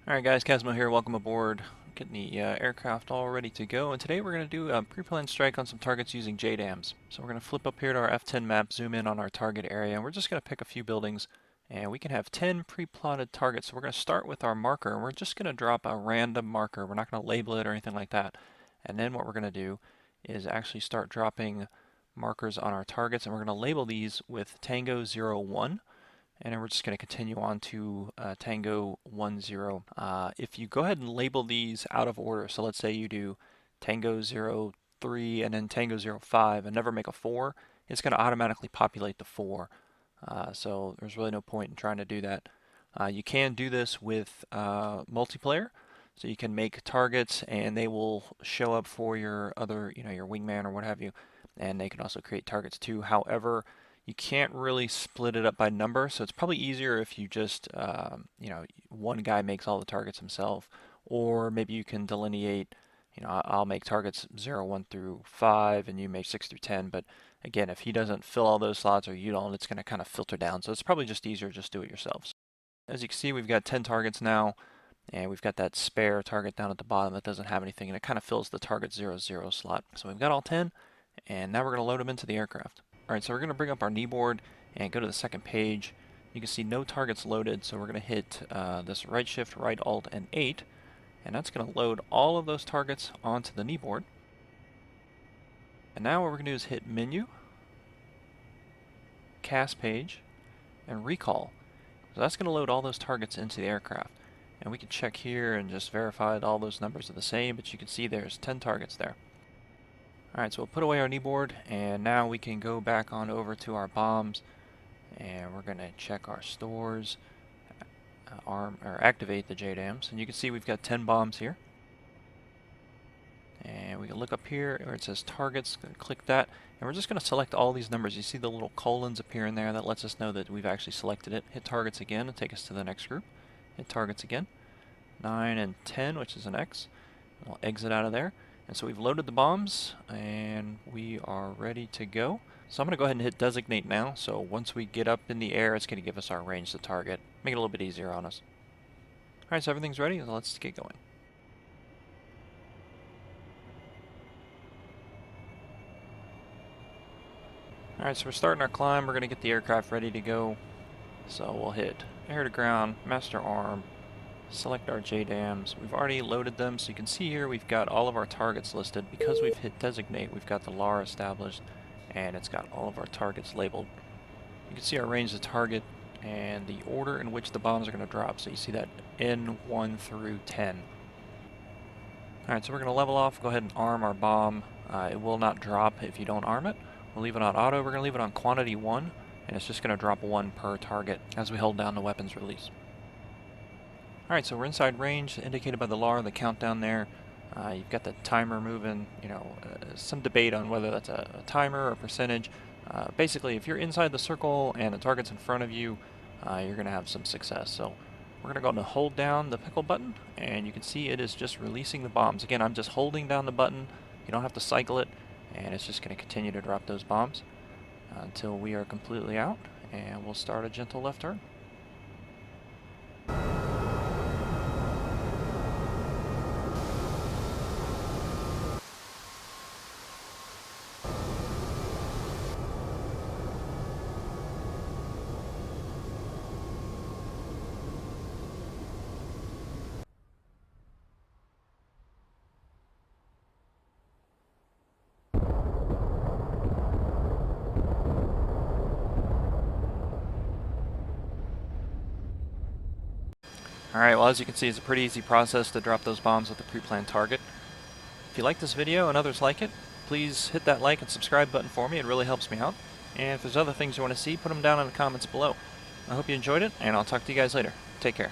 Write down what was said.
Alright guys, Casmo here, welcome aboard. Getting the aircraft all ready to go, and today we're going to do a pre-planned strike on some targets using JDAMs. So we're going to flip up here to our F10 map, zoom in on our target area, and we're just going to pick a few buildings, and we can have 10 pre-plotted targets. So we're going to start with our marker, and we're just going to drop a random marker. We're not going to label it or anything like that. And then what we're going to do is actually start dropping markers on our targets, and we're going to label these with Tango 01. And then we're just going to continue on to Tango 10. If you go ahead and label these out of order, so let's say you do Tango 03 and then Tango 05 and never make a 4, it's going to automatically populate the 4. So there's really no point in trying to do that. You can do this with multiplayer, so you can make targets and they will show up for your other, your wingman or what have you, and they can also create targets too. However, you can't really split it up by number, so it's probably easier if you just, one guy makes all the targets himself, or maybe you can delineate, I'll make targets 0, 1 through 5, and you make 6 through 10, but again, if he doesn't fill all those slots or you don't, it's going to kind of filter down, so it's probably just easier just do it yourselves. As you can see, we've got 10 targets now, and we've got that spare target down at the bottom that doesn't have anything, and it kind of fills the target 0, 0 slot. So we've got all 10, and now we're going to load them into the aircraft. Alright, so we're going to bring up our knee board and go to the second page. You can see no targets loaded, so we're going to hit this right shift, right alt, and 8. And that's going to load all of those targets onto the knee board. And now what we're going to do is hit menu, cast page, and recall. So that's going to load all those targets into the aircraft. And we can check here and just verify that all those numbers are the same, but you can see there's 10 targets there. Alright, so we'll put away our knee board, and now we can go back on over to our bombs, and we're going to check our stores, activate the JDAMs, and you can see we've got 10 bombs here. And we can look up here where it says targets, click that, and we're just going to select all these numbers. You see the little colons appearing there, that lets us know that we've actually selected it. Hit targets again and take us to the next group. Hit targets again, 9 and 10, which is an X. We'll exit out of there. And so we've loaded the bombs, and we are ready to go. So I'm going to go ahead and hit designate now. So once we get up in the air, it's going to give us our range to target. Make it a little bit easier on us. Alright, so everything's ready. So let's get going. Alright, so we're starting our climb. We're going to get the aircraft ready to go. So we'll hit air to ground, master arm, select our JDAMs. We've already loaded them, so you can see here we've got all of our targets listed. Because we've hit designate, we've got the LAR established, and it's got all of our targets labeled. You can see our range to target and the order in which the bombs are going to drop. So you see that N1 through 10. Alright, so we're going to level off, go ahead and arm our bomb. It will not drop if you don't arm it. We'll leave it on auto. We're going to leave it on quantity 1, and it's just going to drop 1 per target as we hold down the weapons release. Alright, so we're inside range, indicated by the LAR, the countdown there. You've got the timer moving, some debate on whether that's a timer or a percentage. Basically, if you're inside the circle and the target's in front of you, you're going to have some success. So we're going to go ahead and hold down the pickle button, and you can see it is just releasing the bombs. Again, I'm just holding down the button. You don't have to cycle it, and it's just going to continue to drop those bombs until we are completely out, and we'll start a gentle left turn. Alright, well, as you can see, it's a pretty easy process to drop those bombs with a pre-planned target. If you like this video and others like it, please hit that like and subscribe button for me. It really helps me out. And if there's other things you want to see, put them down in the comments below. I hope you enjoyed it, and I'll talk to you guys later. Take care.